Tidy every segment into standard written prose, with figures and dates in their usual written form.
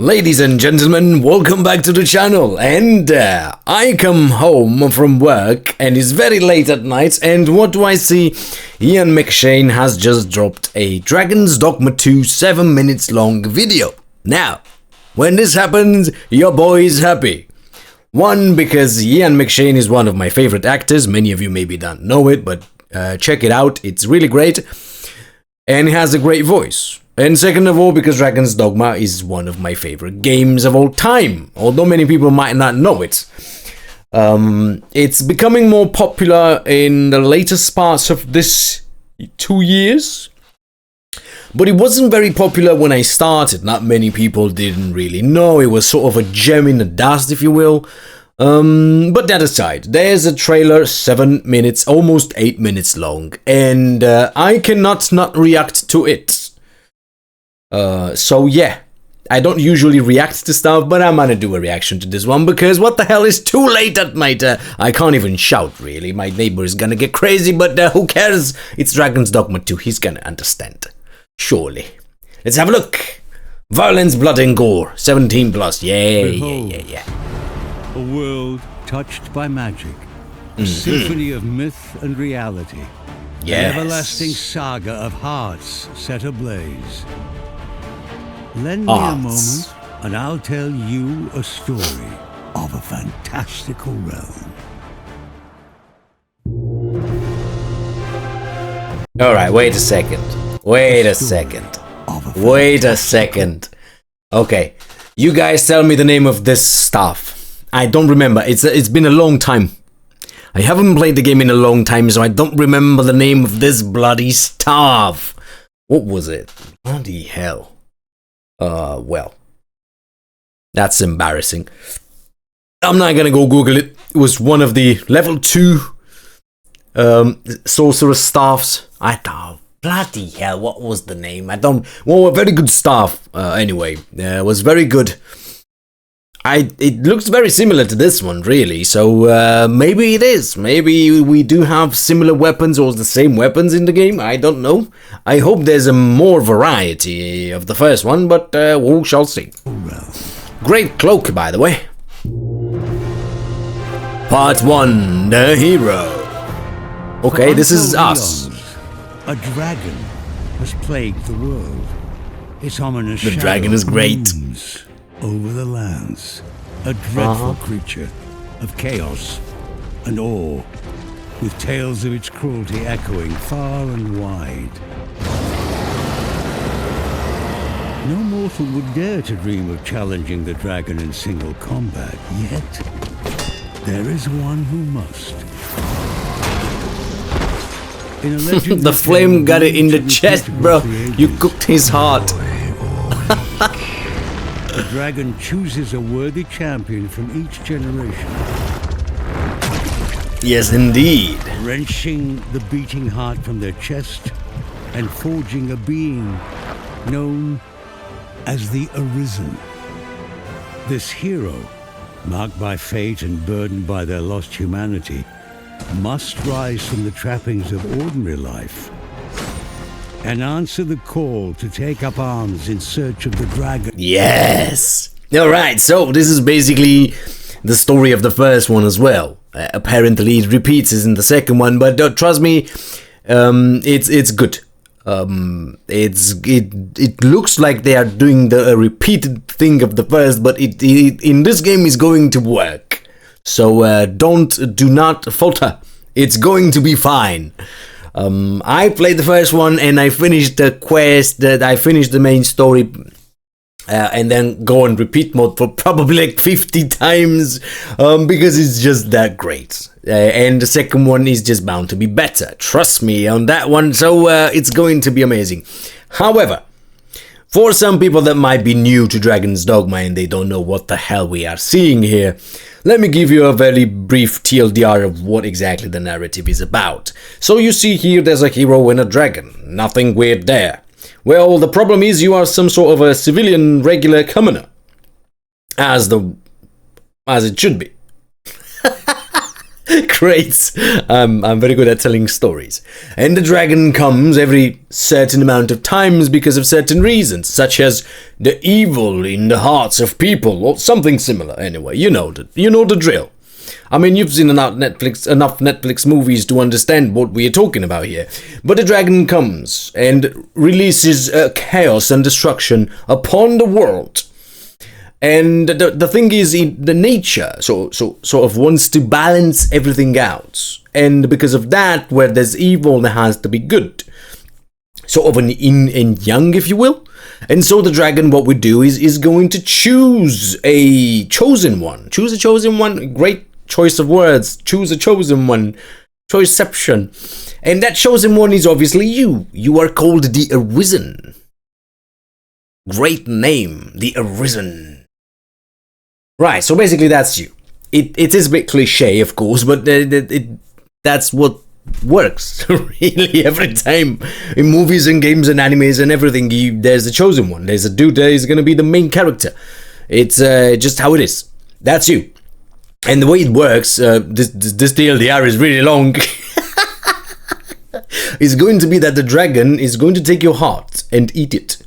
Ladies and gentlemen, welcome back to the channel, and I come home from work and it's very late at night, and what do I see? Ian McShane has just dropped a Dragon's Dogma 2 7 minutes long video. Now, when this happens, your boy is happy. One, because Ian McShane is one of my favorite actors. Many of you maybe don't know it, but check it out, it's really great, and he has a great voice. And second of all, because Dragon's Dogma is one of my favorite games of all time, although many people might not know it. It's becoming more popular in the latest parts of this 2 years, but it wasn't very popular when I started. Not many people didn't really know. It was sort of a gem in the dust, if you will. But that aside, there's a trailer 7 minutes, almost 8 minutes long, and I cannot not react to it. So yeah, I don't usually react to stuff, but I'm gonna do a reaction to this one because what the hell, is too late at night. I can't even shout, really. My neighbor is gonna get crazy, but who cares? It's Dragon's Dogma 2, he's gonna understand. Surely. Let's have a look. Violence, blood and gore, 17 plus, yeah. A world touched by magic, a symphony of myth and reality, an everlasting saga of hearts set ablaze. Lend me a moment, and I'll tell you a story of a fantastical realm. Alright, wait a second. Okay, you guys tell me the name of this stuff. I don't remember. It's been a long time. I haven't played the game in a long time, so I don't remember the name of this bloody stuff. What was it? Bloody hell. Well, that's embarrassing. I'm not gonna go Google it. It was one of the level 2 sorcerer staffs. I thought, bloody hell, what was the name? Well, a very good staff. Anyway, it was very good. It looks very similar to this one, really, so maybe it is. Maybe we do have similar weapons or the same weapons in the game, I don't know. I hope there's a more variety of the first one, but we shall see. Great cloak, by the way. Part 1, the hero. Okay, this is us. A dragon has plagued the world. Its ominous The dragon is great. Over the lands, a dreadful creature of chaos and awe, with tales of its cruelty echoing far and wide. No mortal would dare to dream of challenging the dragon in single combat, yet there is one who must. In a the flame got it in the chest, bro. You cooked his heart. The dragon chooses a worthy champion from each generation. Yes, indeed. Wrenching the beating heart from their chest and forging a being known as the Arisen. This hero, marked by fate and burdened by their lost humanity, must rise from the trappings of ordinary life and answer the call to take up arms in search of the dragon. Yes! Alright, so this is basically the story of the first one as well. Apparently it repeats in the second one, but trust me, it's good. It looks like they are doing the repeated thing of the first, but it in this game is going to work. So do not falter. It's going to be fine. I played the first one and I finished the quest, I finished the main story, and then go on repeat mode for probably like 50 times, because it's just that great. And the second one is just bound to be better. Trust me on that one, so it's going to be amazing. However, for some people that might be new to Dragon's Dogma and they don't know what the hell we are seeing here, let me give you a very brief TLDR of what exactly the narrative is about. So you see here there's a hero and a dragon. Nothing weird there. Well, the problem is you are some sort of a civilian regular commoner. As it should be. Great. I'm very good at telling stories. And the dragon comes every certain amount of times because of certain reasons, such as the evil in the hearts of people, or something similar. Anyway, you know the drill. I mean, you've seen enough Netflix movies to understand what we are talking about here. But the dragon comes and releases chaos and destruction upon the world. And the thing is, the nature sort of wants to balance everything out. And because of that, where there's evil, there has to be good. Sort of an yin and yang, if you will. And so the dragon, what we do is going to choose a chosen one. Choose a chosen one. Great choice of words. Choose a chosen one. Choiceception. And that chosen one is obviously you. You are called the Arisen. Great name, the Arisen. Right, so basically that's you. It is a bit cliche, of course, but that's what works, really, every time. In movies and games and animes and everything, there's a chosen one. There's a dude that is going to be the main character. It's just how it is. That's you. And the way it works, this TLDR is really long. It's going to be that the dragon is going to take your heart and eat it.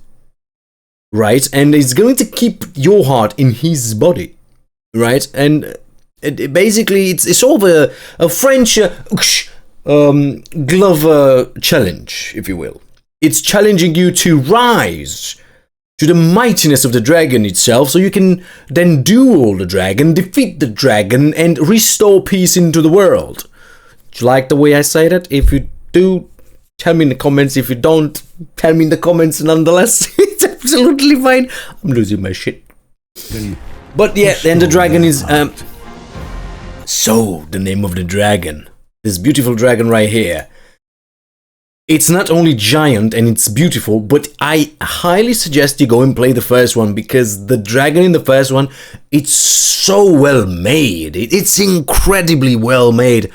Right? And it's going to keep your heart in his body. Right, and basically it's sort of a French glove challenge, if you will. It's challenging you to rise to the mightiness of the dragon itself, so you can then duel the dragon, defeat the dragon, and restore peace into the world. Do you like the way I say that? If you do, tell me in the comments. If you don't, tell me in the comments nonetheless. It's absolutely fine. I'm losing my shit. But yeah, then the dragon is, so the name of the dragon, this beautiful dragon right here, it's not only giant and it's beautiful, but I highly suggest you go and play the first one, because the dragon in the first one, it's so well made. It's incredibly well made.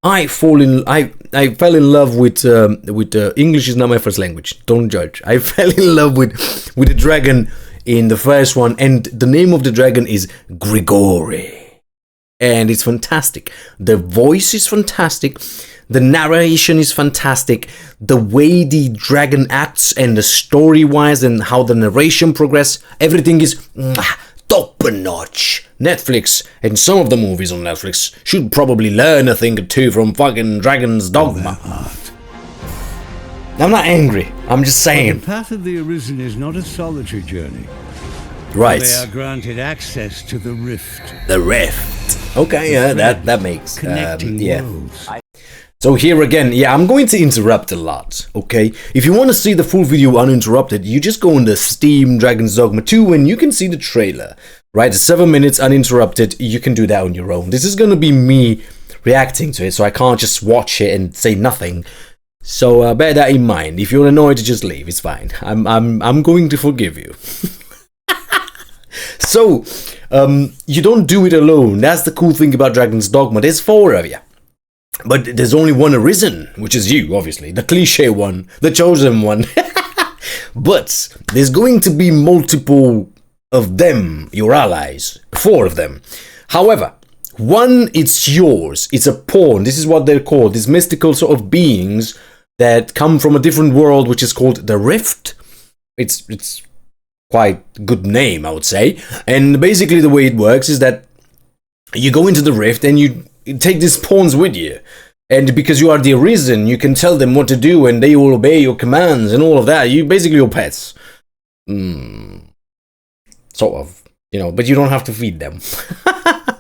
I fell in love with English is not my first language. Don't judge. I fell in love with the dragon in the first one, and the name of the dragon is Grigori, and it's fantastic. The voice is fantastic, the narration is fantastic, the way the dragon acts and the story wise and how the narration progress, everything is top notch. Netflix and some of the movies on Netflix should probably learn a thing or two from fucking Dragon's Dogma. I'm not angry, I'm just saying. The path of the Arisen is not a solitary journey. Right. They are granted access to the Rift. The Rift. Okay, yeah, that makes Connecting worlds. So here again, yeah, I'm going to interrupt a lot, okay? If you want to see the full video uninterrupted, you just go on the Steam Dragon's Dogma 2 and you can see the trailer, right? 7 minutes uninterrupted, you can do that on your own. This is going to be me reacting to it, so I can't just watch it and say nothing. So bear that in mind. If you're annoyed, just leave. It's fine. I'm going to forgive you. So you don't do it alone. That's the cool thing about Dragon's Dogma. There's 4 of you, but there's only one Arisen, which is you, obviously, the cliche one, the chosen one. But there's going to be multiple of them, your allies, 4 of them. However, one, it's yours. It's a pawn. This is what they're called. These mystical sort of beings that come from a different world, which is called the Rift. It's quite a good name, I would say. And basically the way it works is that you go into the Rift and you take these pawns with you. And because you are the Arisen, you can tell them what to do and they will obey your commands and all of that. You basically your pets. Sort of, you know, but you don't have to feed them.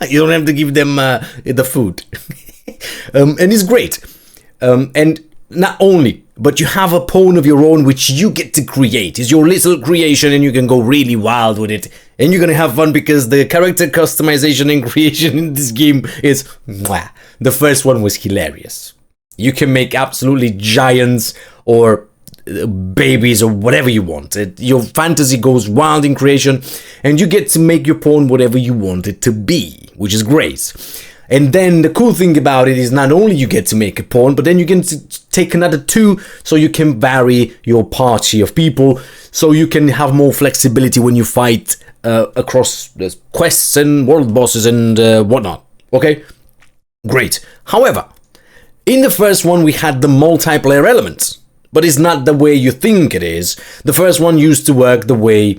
You don't have to give them the food. And it's great. And not only, but you have a pawn of your own which you get to create. It's your little creation and you can go really wild with it. And you're gonna have fun because the character customization and creation in this game is mwah. The first one was hilarious. You can make absolutely giants or babies or whatever you want. Your fantasy goes wild in creation and you get to make your pawn whatever you want it to be, which is great. And then the cool thing about it is not only you get to make a pawn, but then you can take another 2 so you can vary your party of people, so you can have more flexibility when you fight across the quests and world bosses and whatnot, okay? Great. However, in the first one we had the multiplayer elements, but it's not the way you think it is. The first one used to work the way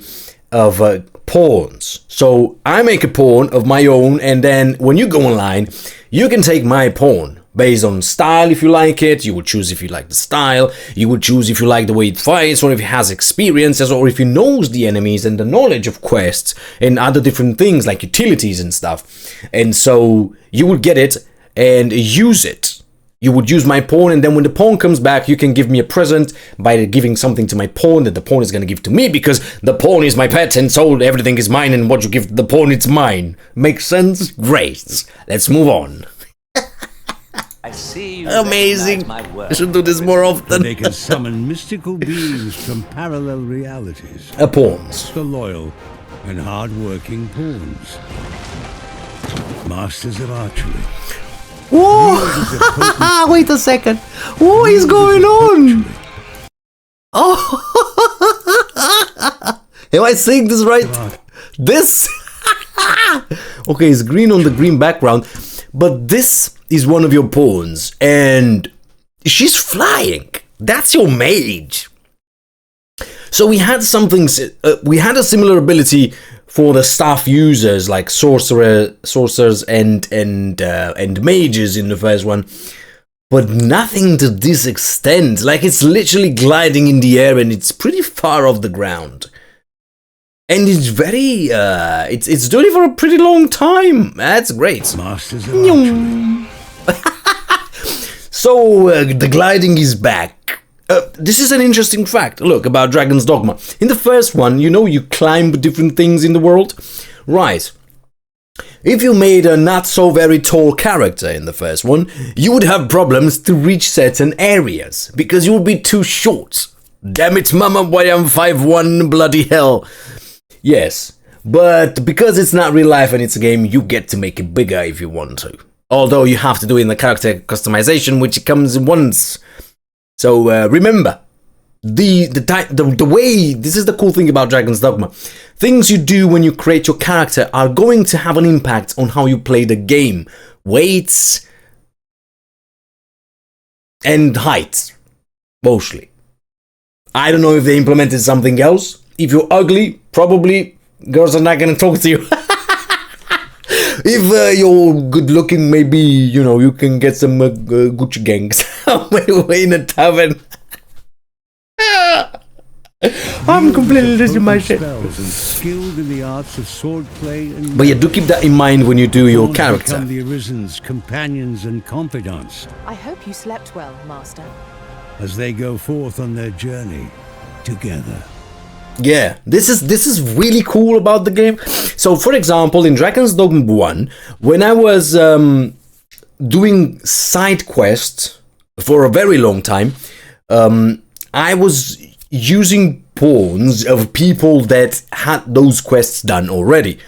of pawns. So I make a pawn of my own, and then when you go online, you can take my pawn based on style if you like it. You would choose if you like the style, you would choose if you like the way it fights, or if it has experiences, or if it knows the enemies and the knowledge of quests and other different things like utilities and stuff. And so you would get it and use it. You would use my pawn, and then when the pawn comes back, you can give me a present by giving something to my pawn that the pawn is going to give to me, because the pawn is my pet, and so everything is mine, and what you give the pawn, it's mine. Makes sense? Great. Let's move on. I see you. Amazing. My work. I should do this more often. They can summon mystical beings from parallel realities. Pawns. The loyal and hard-working pawns. Masters of archery. Whoa! Wait a second. What is going on? Oh! Am I saying this right? This. Okay, it's green on the green background, but this is one of your pawns, and she's flying. That's your mage. So we had something. We had a similar ability for the staff users like sorcerers and mages in the first one, but nothing to this extent. Like, it's literally gliding in the air and it's pretty far off the ground, and it's very it's doing it for a pretty long time. That's great. Masters of archery. So the gliding is back. This is an interesting fact, look, about Dragon's Dogma. In the first one, you know, you climb different things in the world. Right. If you made a not so very tall character in the first one, you would have problems to reach certain areas, because you would be too short. Damn it, mama, boy, I'm 5'1", bloody hell. Yes, but because it's not real life and it's a game, you get to make it bigger if you want to. Although you have to do it in the character customization, which comes once. So remember, the way, this is the cool thing about Dragon's Dogma. Things you do when you create your character are going to have an impact on how you play the game. Weights and height, mostly. I don't know if they implemented something else. If you're ugly, probably girls are not going to talk to you. If you're good looking, maybe, you know, you can get some Gucci gangs in a tavern. I'm completely losing my shit. Spells and skilled in the arts of swordplay and But yeah, do keep that in mind when you do your pawns character. become the Arisen's companions and confidants I hope you slept well, Master. as they go forth on their journey together. Yeah, this is really cool about the game. So, for example, in Dragon's Dogma 1, when I was doing side quests for a very long time, I was using pawns of people that had those quests done already.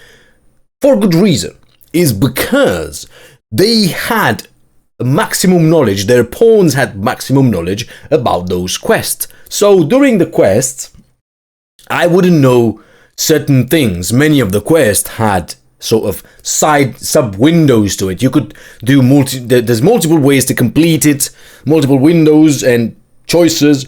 For good reason. Is because they had maximum knowledge, their pawns had maximum knowledge about those quests. So, during the quests, I wouldn't know certain things. Many of the quests had sort of sub windows to it. You could do there's multiple ways to complete it, multiple windows and choices,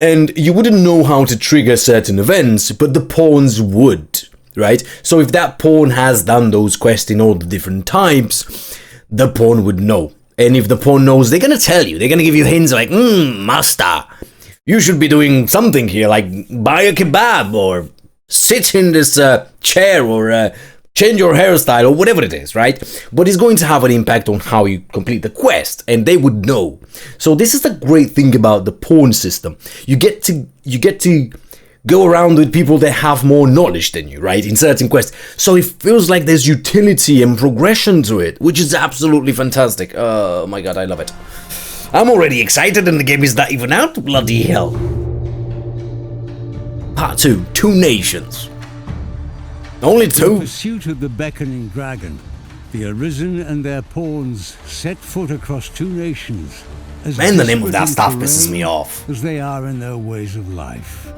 and you wouldn't know how to trigger certain events, but the pawns would, right? So if that pawn has done those quests in all the different types, the pawn would know. And if the pawn knows, they're gonna tell you, they're gonna give you hints like, master, you should be doing something here, like buy a kebab, or sit in this chair, or change your hairstyle, or whatever it is, right? But it's going to have an impact on how you complete the quest, and they would know. So this is the great thing about the pawn system. You get to go around with people that have more knowledge than you, right? In certain quests. So it feels like there's utility and progression to it, which is absolutely fantastic. Oh my god, I love it. I'm already excited and the game is not even out, bloody hell. Part 2, Two Nations. Only In 2? pursuit of the beckoning dragon, the Arisen and their pawns set foot across two nations. As Man, the name of disparate that in stuff pisses terrain me off. as they are in their ways of life.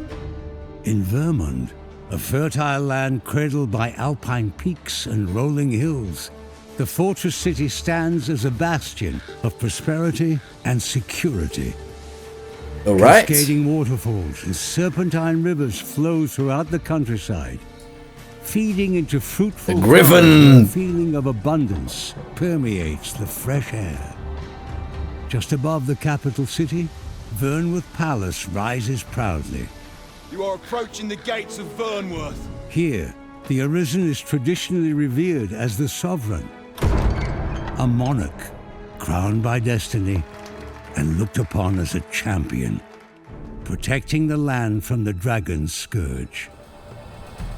In Vermont, a fertile land cradled by alpine peaks and rolling hills, The fortress city stands as a bastion of prosperity and security. All right. Cascading waterfalls and serpentine rivers flow throughout the countryside, feeding into fruitful The Griffin. forests. A feeling of abundance permeates the fresh air. Just above the capital city, Vernworth Palace rises proudly. You are approaching the gates of Vernworth. Here, the Arisen is traditionally revered as the sovereign, a monarch crowned by destiny and looked upon as a champion, protecting the land from the dragon's scourge.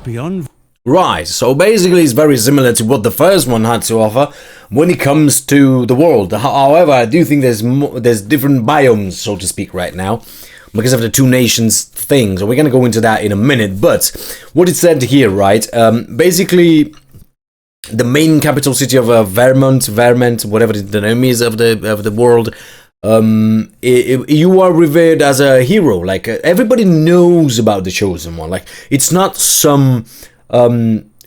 Beyond Right, so basically it's very similar to what the first one had to offer when it comes to the world. However, I do think there's different biomes, so to speak, right now, because of the two nations thing. So we're gonna go into that in a minute. But what it said here, right? Basically, the main capital city of Vermont, whatever the name is of the world. You are revered as a hero. Like everybody knows about the Chosen One. Like it's not some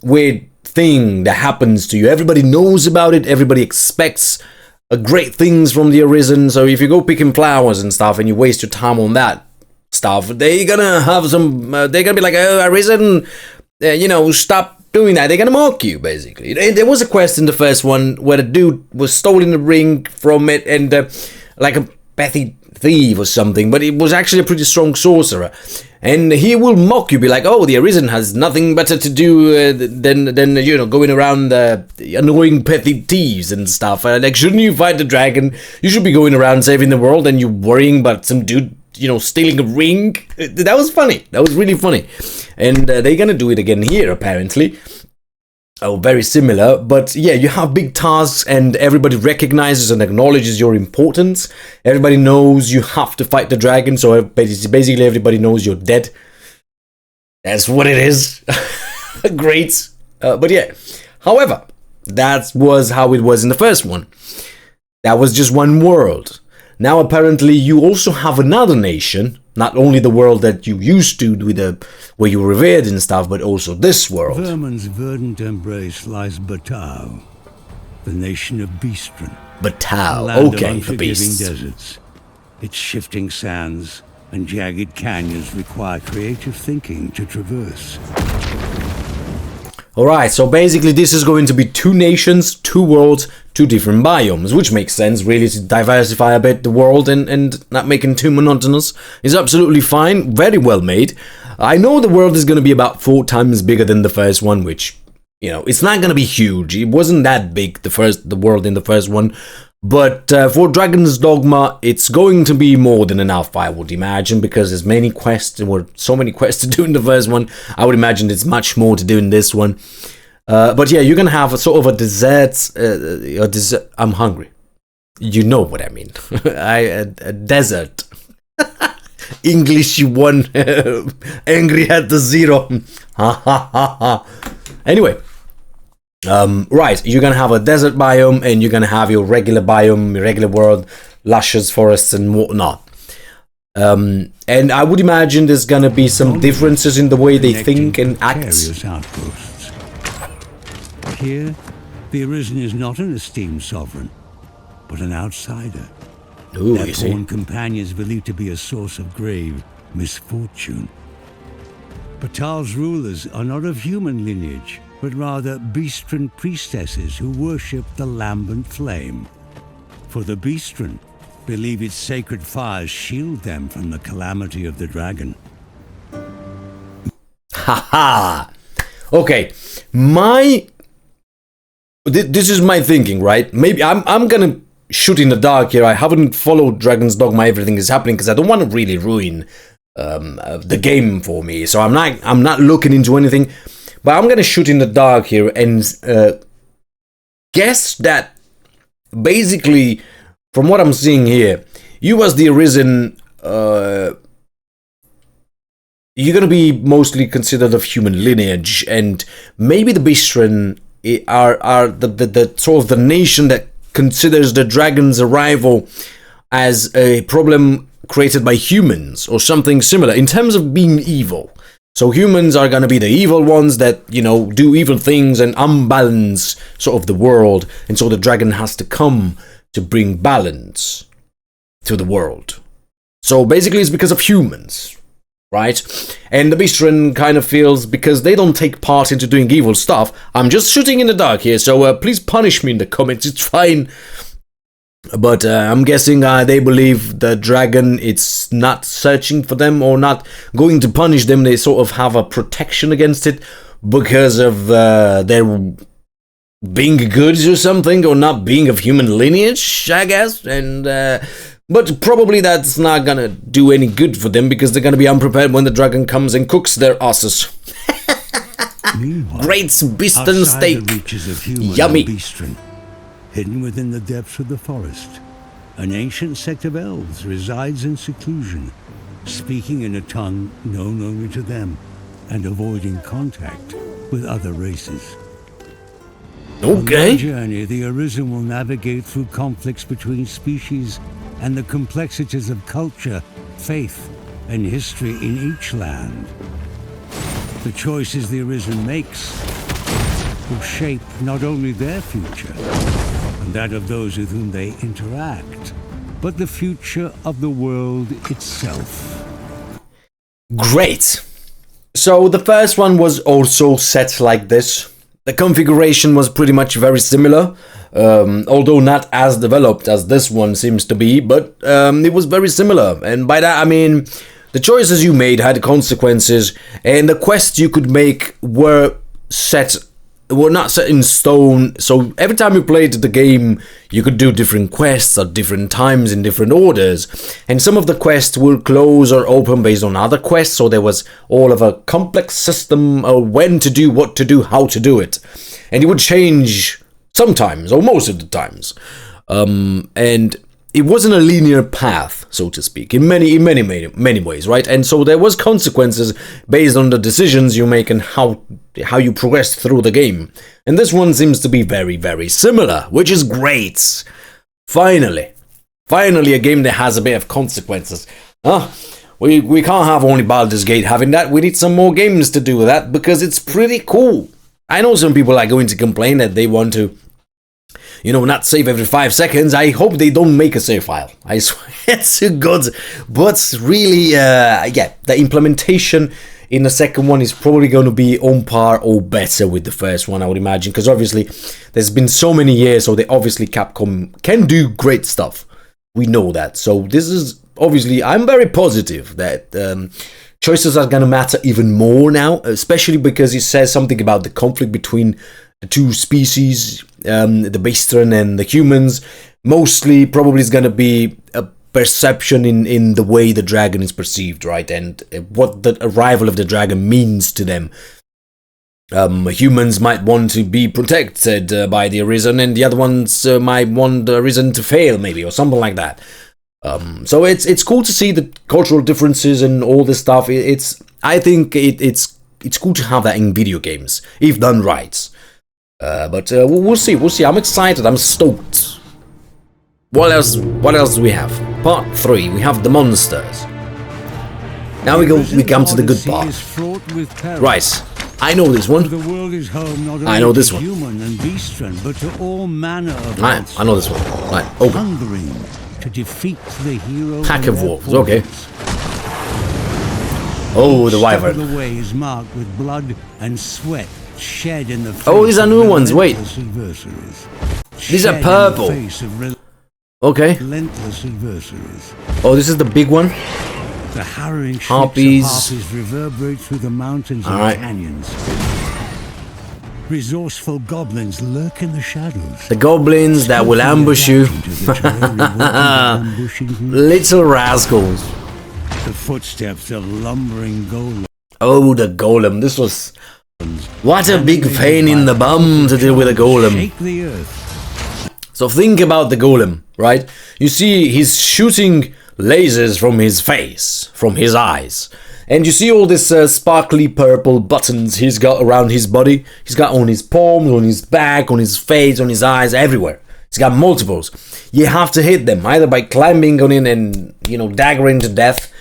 weird thing that happens to you. Everybody knows about it. Everybody expects great things from the Arisen. So if you go picking flowers and stuff and you waste your time on that stuff, they're gonna have some. They're gonna be like, "Oh, Arisen, stop doing that." They're gonna mock you, basically. And there was a quest in the first one where the dude was stolen the ring from it, and like a petty thief or something, but it was actually a pretty strong sorcerer. And he will mock you, be like, "Oh, the Arisen has nothing better to do than going around annoying petty thieves and stuff. Like, shouldn't you fight the dragon? You should be going around saving the world, and you're worrying about some dude, stealing a ring." That was funny. That was really funny. And they're gonna do it again here, apparently. Oh, very similar, but yeah, you have big tasks and everybody recognizes and acknowledges your importance. Everybody knows you have to fight the dragon, so basically everybody knows you're dead. That's what it is. Great. But yeah, however, that was how it was in the first one. That was just one world. Now apparently you also have another nation, not only the world that you used to with where you were revered and stuff, but also this world. Vermin's verdant embrace lies Batau, the nation of Beastren. Batau, Land okay, of the unforgiving beasts. deserts. Its shifting sands and jagged canyons require creative thinking to traverse. Alright, so basically this is going to be two nations, two worlds, two different biomes, which makes sense really to diversify a bit the world and not making too monotonous. It's absolutely fine, very well made. I know the world is going to be about 4 times bigger than the first one, which, it's not going to be huge. It wasn't that big, the world in the first one. But for Dragon's Dogma, it's going to be more than enough, I would imagine, because there's many quests. There were so many quests to do in the first one. I would imagine there's much more to do in this one. But yeah, you're going to have a sort of a desert. I'm hungry. You know what I mean. A desert. English 1. AngryHatt 0. Ha ha ha ha. Anyway. Right, you're gonna have a desert biome and you're gonna have your regular biome, your regular world, luscious forests and whatnot. And I would imagine there's gonna be some differences in the way they think and act. Outposts. Here, the Arisen is not an esteemed sovereign, but an outsider. Ooh, Their you see. born companions believed to be a source of grave misfortune. Batal's rulers are not of human lineage, but rather Beastren priestesses who worship the lambent flame. For the Beastren believe its sacred fires shield them from the calamity of the dragon. Haha. Okay, this is my thinking, right? Maybe I'm gonna shoot in the dark here. I haven't followed Dragon's Dogma. Everything is happening because I don't want to really ruin the game for me. So I'm not looking into anything. But I'm gonna shoot in the dark here and guess that basically, from what I'm seeing here, you as the Arisen, you're gonna be mostly considered of human lineage, and maybe the Beastren are the sort of the nation that considers the dragon's arrival as a problem created by humans or something similar in terms of being evil. So humans are gonna be the evil ones that, you know, do evil things and unbalance sort of the world. And so the dragon has to come to bring balance to the world. So basically it's because of humans, right? And the Beastren kind of feels, because they don't take part into doing evil stuff. I'm just shooting in the dark here, so please punish me in the comments, it's fine. But I'm guessing they believe the dragon, it's not searching for them or not going to punish them. They sort of have a protection against it because of their being good or something, or not being of human lineage, I guess. And but probably that's not gonna do any good for them, because they're gonna be unprepared when the dragon comes and cooks their asses. Great Beastren steak, the reaches of human yummy. Beastren, hidden within the depths of the forest, an ancient sect of elves resides in seclusion, speaking in a tongue known only to them, and avoiding contact with other races. On their Okay. journey, the Arisen will navigate through conflicts between species and the complexities of culture, faith, and history in each land. The choices the Arisen makes will shape not only their future and that of those with whom they interact, but the future of the world itself. Great. So the first one was also set like this. The configuration was pretty much very similar, although not as developed as this one seems to be, but it was very similar. And by that I mean the choices you made had consequences, and the quests you could make were not set in stone. So every time you played the game, you could do different quests at different times in different orders, and some of the quests will close or open based on other quests. So there was all of a complex system of when to do, what to do, how to do it, and it would change sometimes or most of the times. And it wasn't a linear path, so to speak, in many ways, right? And so there was consequences based on the decisions you make and how you progress through the game. And this one seems to be very, very similar, which is great. Finally a game that has a bit of consequences. We can't have only Baldur's Gate having that. We need some more games to do with that, because it's pretty cool. I know some people are going to complain that they want to, you know, not save every 5 seconds. I hope they don't make a save file. I swear to God. But really, yeah, the implementation in the second one is probably going to be on par or better with the first one, I would imagine. Because obviously, there's been so many years, so obviously Capcom can do great stuff. We know that. So this is, obviously, I'm very positive that choices are going to matter even more now. Especially because it says something about the conflict between the two species, the Beastren and the humans. Mostly, probably is going to be a perception in the way the dragon is perceived, right? And what the arrival of the dragon means to them. Humans might want to be protected by the Arisen, and the other ones might want the Arisen to fail, maybe, or something like that. So it's cool to see the cultural differences and all this stuff. I think it's cool to have that in video games, if done right. But we'll see. I'm excited. I'm stoked. What else do we have? Part 3. We have the monsters. Now we come to the good part. Right. I know this one. The world is home not I know only this to one. human and beastren, but to all manner of Right, monsters. I know this one. Right. Open. Hungering to defeat the hero. Pack and of their wolves. Okay. foes. Oh, the Step of wyvern. the way is marked with blood and sweat shed in the face Oh, these are of new ones, wait. relentless adversaries. These are Shed in the purple. face of Okay. relentless adversaries. Oh, this is the big one. The harrowing shrieks Harpies. of harpies reverberate through the mountains and Alright. canyons. Resourceful goblins lurk in the shadows. The goblins that will ambush you. Adapting to the terrain working of ambushing groups. Little rascals. The footsteps of lumbering golems. Oh, the golem. This was... What a big pain in the bum to deal with a golem. Shake the earth. So think about the golem, right? You see, he's shooting lasers from his face, from his eyes. And you see all this sparkly purple buttons he's got around his body. He's got on his palms, on his back, on his face, on his eyes, everywhere. He's got multiples. You have to hit them, either by climbing on in and, you know, daggering to death,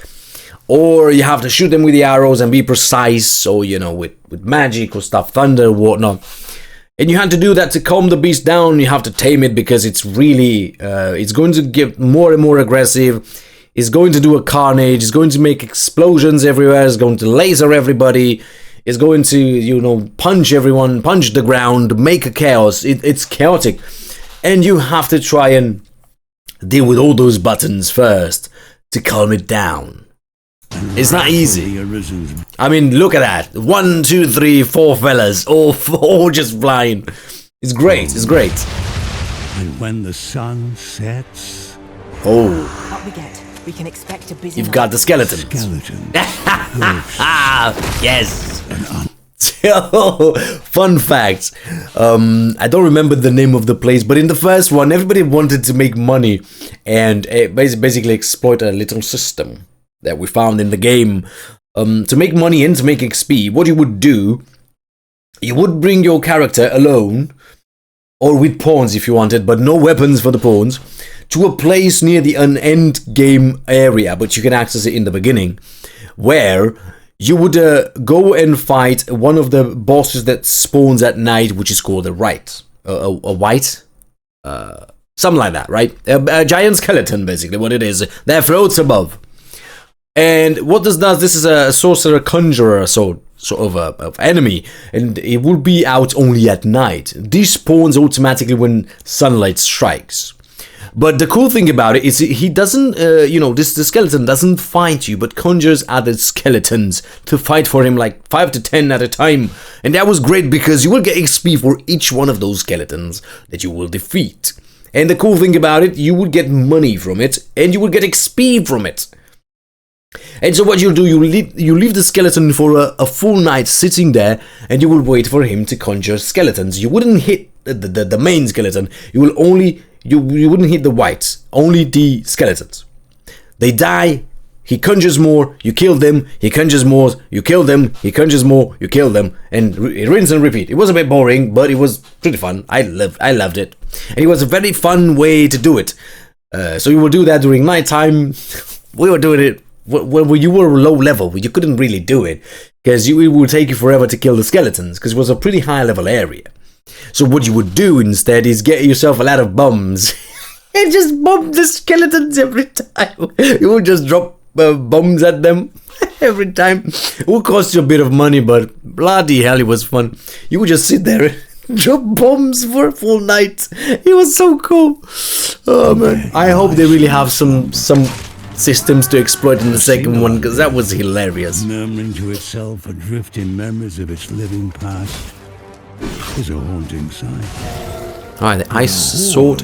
or you have to shoot them with the arrows and be precise, or you know, with magic or stuff, thunder, whatnot. And you had to do that to calm the beast down. You have to tame it because it's really, it's going to get more and more aggressive. It's going to do a carnage. It's going to make explosions everywhere. It's going to laser everybody. It's going to, you know, punch everyone, punch the ground, make a chaos. It's chaotic. And you have to try and deal with all those buttons first to calm it down. It's not easy. I mean, look at that. 1, 2, 3, 4 fellas. All 4 just flying. It's great. It's great. And when the sun sets... Oh. Up we get. We can expect a busy You've night. got the skeletons. Skeleton. Yes. Fun fact. I don't remember the name of the place, but in the first one, everybody wanted to make money and basically exploit a little system that we found in the game. To make money and to make XP, what you would do, you would bring your character alone, or with pawns if you wanted, but no weapons for the pawns, to a place near the end game area, but you can access it in the beginning, where you would go and fight one of the bosses that spawns at night, which is called a white, something like that, right? A giant skeleton, basically, what it is. That floats above. And what this does, this is a sorcerer conjurer sort of enemy, and it will be out only at night. This spawns automatically when sunlight strikes. But the cool thing about it is he doesn't, the skeleton doesn't fight you, but conjures other skeletons to fight for him, like 5 to 10 at a time. And that was great because you will get XP for each one of those skeletons that you will defeat. And the cool thing about it, you will get money from it, and you will get XP from it. And so what you'll do, you leave the skeleton for a full night sitting there, and you will wait for him to conjure skeletons. You wouldn't hit the main skeleton. You will only... You wouldn't hit the whites, only the skeletons. They die, he conjures more, you kill them, he conjures more, you kill them, he conjures more, you kill them, and rinse and repeat. It was a bit boring, but it was pretty fun. I loved it. And it was a very fun way to do it. So you will do that during night time. We were doing it when you were low level, you couldn't really do it, because it would take you forever to kill the skeletons, because it was a pretty high level area. So what you would do instead is get yourself a lot of bombs and just bomb the skeletons every time. You would just drop bombs at them every time. It would cost you a bit of money, but bloody hell, it was fun. You would just sit there and drop bombs for a full night. It was so cool. Oh man, I hope they really have some systems to exploit in the second one, because that was hilarious. Murmuring to itself, adrift in memories of its living past. Is a haunting sight. Alright, the ice sword.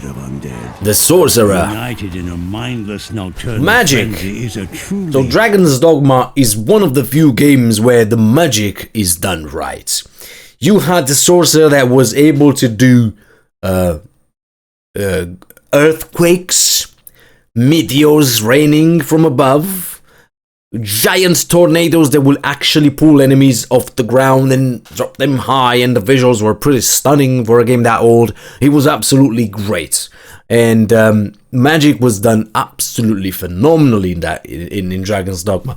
The sorcerer. United in a mindless nocturnal magic. Is a truly... So Dragon's Dogma is one of the few games where the magic is done right. You had the sorcerer that was able to do earthquakes, meteors raining from above, giant tornadoes that will actually pull enemies off the ground and drop them high, and the visuals were pretty stunning for a game that old. It was absolutely great, and magic was done absolutely phenomenally in Dragon's Dogma.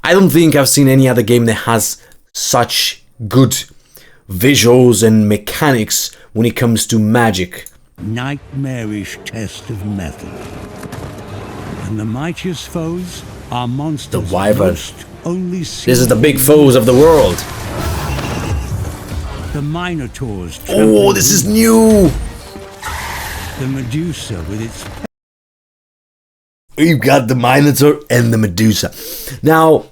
I don't think I've seen any other game that has such good visuals and mechanics when it comes to magic. Nightmarish test of metal, and the mightiest foes are monsters. The wyvern. Only this is the big foes of the world. The minotaurs. Oh, this is new. The Medusa with its... We've got the Minotaur and the Medusa. Now,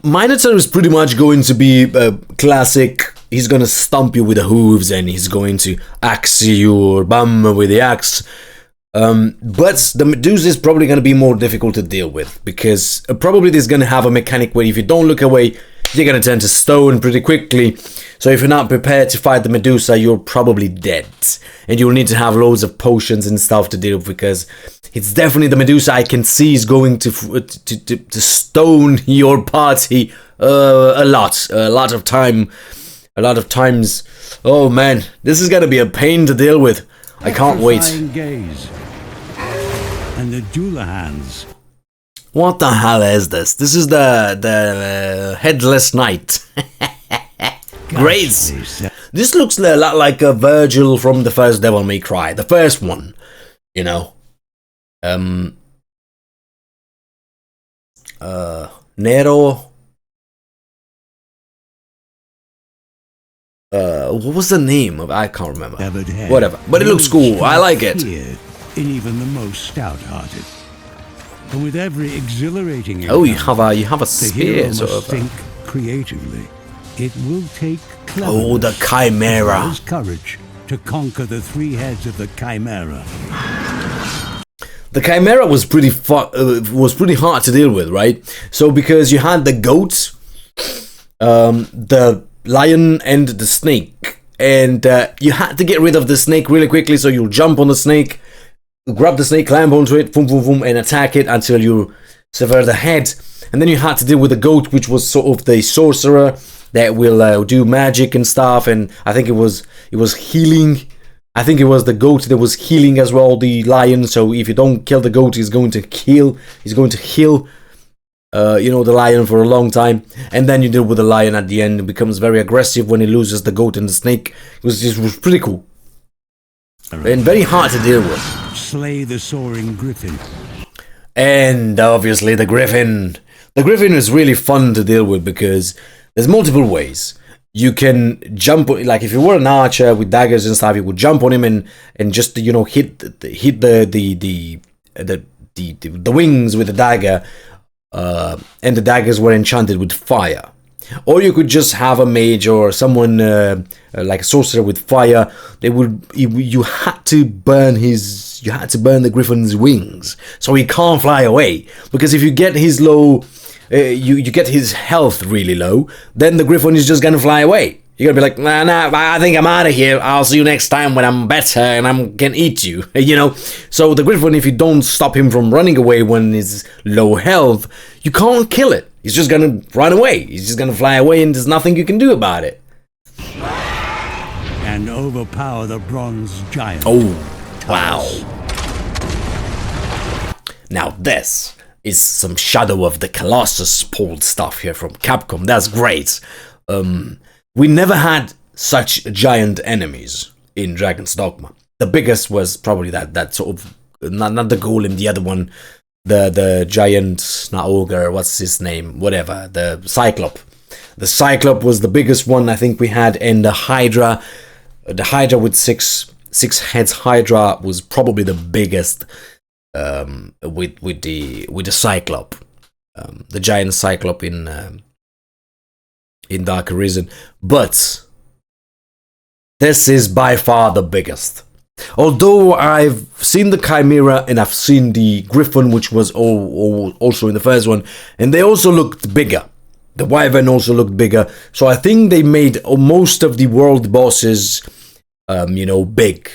Minotaur is pretty much going to be classic. He's going to stomp you with the hooves, and he's going to axe you or bum with the axe. But the Medusa is probably going to be more difficult to deal with, because probably there's going to have a mechanic where if you don't look away, you're going to turn to stone pretty quickly. So if you're not prepared to fight the Medusa, you're probably dead. And you'll need to have loads of potions and stuff to deal with, because it's definitely the Medusa I can see is going to stone your party a lot of times. Oh man, this is going to be a pain to deal with. I can't wait. Gaze. And the Doulahan's. What the hell is this? This is the Headless Knight. Great. This looks a lot like a Virgil from the first Devil May Cry, the first one. You know. Nero. What was the name of? I can't remember. Whatever, but it looks cool. I like it. In even the most stout-hearted, and with every exhilarating. Oh, you have a spear, sort of. Think creatively. It will take oh, the Chimera. Courage to conquer the three heads of the Chimera. The Chimera was pretty hard to deal with, right? So because you had the goat, the lion, and the snake, and you had to get rid of the snake really quickly. So you'll jump on the snake, grab the snake, climb onto it, boom, boom, boom, and attack it until you sever the head. And then you had to deal with the goat, which was sort of the sorcerer that will do magic and stuff. And I think it was healing. I think it was the goat that was healing as well, the lion. So if you don't kill the goat, he's going to heal, the lion for a long time. And then you deal with the lion at the end. It becomes very aggressive when he loses the goat and the snake. It was pretty cool. And very hard to deal with. Slay the soaring griffin. And obviously the griffin. The griffin is really fun to deal with because there's multiple ways. You can jump, like if you were an archer with daggers and stuff, you would jump on him and just hit the wings with the dagger, and the daggers were enchanted with fire. Or you could just have a mage or someone like a sorcerer with fire. You had to burn the griffin's wings, so he can't fly away. Because if you get his you get his health really low, then the griffin is just gonna fly away. You're gonna be like, nah, I think I'm out of here. I'll see you next time when I'm better and I can eat you, So the griffin, if you don't stop him from running away when he's low health, you can't kill it. He's just gonna run away. He's just gonna fly away and there's nothing you can do about it. And overpower the bronze giant. Oh, wow. Now this is some Shadow of the Colossus pulled stuff here from Capcom. That's great. We never had such giant enemies in Dragon's Dogma. The biggest was probably that sort of, not the golem, the other one, the giant, not ogre, what's his name, whatever, the Cyclop. The Cyclop was the biggest one I think we had, and the Hydra with six heads Hydra was probably the biggest. With the Cyclop, the giant Cyclop in Dark Arisen, but this is by far the biggest. Although I've seen the Chimera and I've seen the Griffin, which was also in the first one, and they also looked bigger. The Wyvern also looked bigger, so I think they made most of the world bosses, big.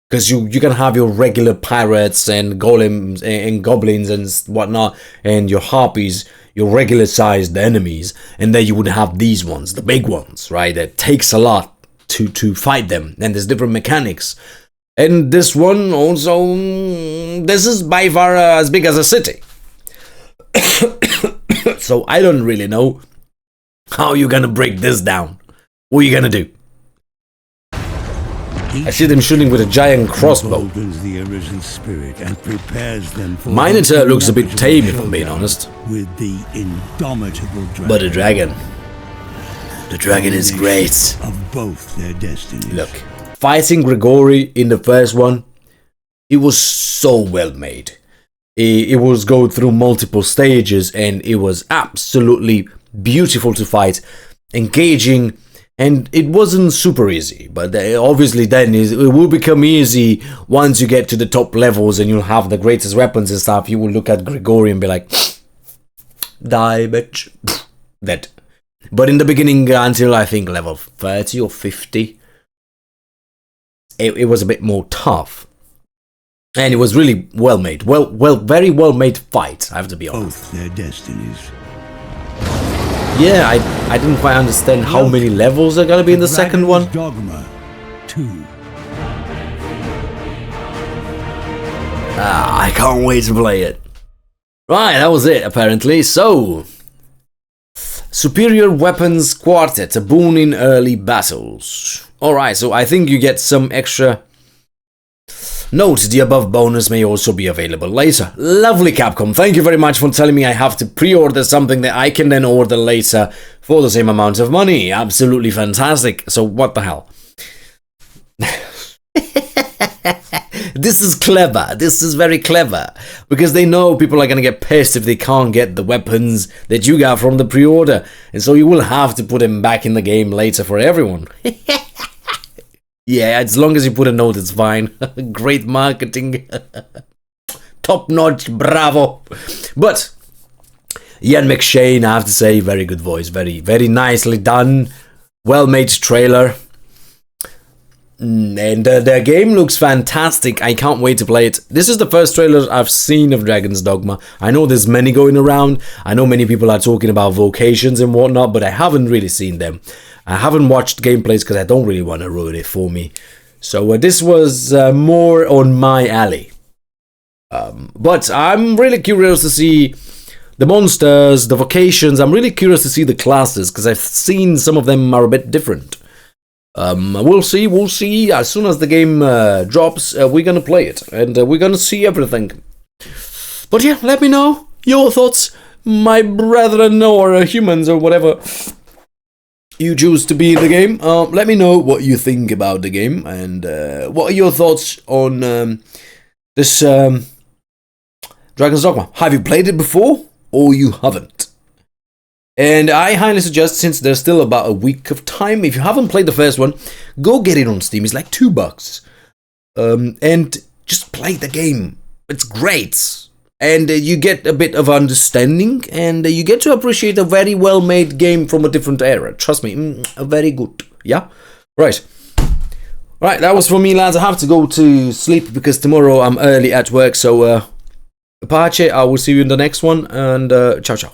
Because you can have your regular pirates and golems and goblins and whatnot, and your harpies, your regular sized enemies, and then you would have these ones, the big ones, right? It takes a lot to fight them, and there's different mechanics. And this one also, this is by far as big as a city. So I don't really know how you're gonna break this down. What are you gonna do? I see them shooting with a giant crossbow. The arisen spirit and prepares them for Minotaur looks a bit tame, if I'm being honest. With the indomitable dragon. But the dragon is great. Of both their destinies. Look, fighting Grigori in the first one, it was so well made. It was go through multiple stages, and it was absolutely beautiful to fight, engaging. And it wasn't super easy, but obviously then it will become easy once you get to the top levels and you'll have the greatest weapons and stuff. You will look at Grigori and be like, die, bitch. Dead. But in the beginning, until I think level 30 or 50, it was a bit more tough. And it was really well made. Very well made fight, I have to be honest. Both their destinies. Yeah, I didn't quite understand how many levels are gonna be in the second one. Dogma 2. I can't wait to play it. Right, that was it, apparently. So, superior weapons quartet, a boon in early battles. Alright, so I think you get some extra. Note, the above bonus may also be available later. Lovely, Capcom. Thank you very much for telling me I have to pre-order something that I can then order later for the same amount of money. Absolutely fantastic. So, what the hell? This is clever. This is very clever. Because they know people are going to get pissed if they can't get the weapons that you got from the pre-order. And so you will have to put them back in the game later for everyone. Yeah, as long as you put a note, it's fine. Great marketing. Top notch. Bravo. But Ian McShane, I have to say, very good voice. Very, very nicely done. Well-made trailer. And the game looks fantastic. I can't wait to play it. This is the first trailer I've seen of Dragon's Dogma. I know there's many going around. I know many people are talking about vocations and whatnot, but I haven't really seen them. I haven't watched gameplays because I don't really want to ruin it for me. So this was more on my alley. But I'm really curious to see the monsters, the vocations. I'm really curious to see the classes because I've seen some of them are a bit different. We'll see. As soon as the game drops, we're gonna play it, and we're gonna see everything. But yeah, let me know your thoughts, my brethren, or humans, or whatever you choose to be in the game. Let me know what you think about the game, and what are your thoughts on this Dragon's Dogma. Have you played it before, or you haven't? And I highly suggest, since there's still about a week of time, if you haven't played the first one, go get it on Steam. It's like $2. And just play the game. It's great. And you get a bit of understanding, and you get to appreciate a very well-made game from a different era. Trust me, very good. Yeah? Right. Right, that was for me, lads. I have to go to sleep because tomorrow I'm early at work. So, Apache, I will see you in the next one, and ciao, ciao.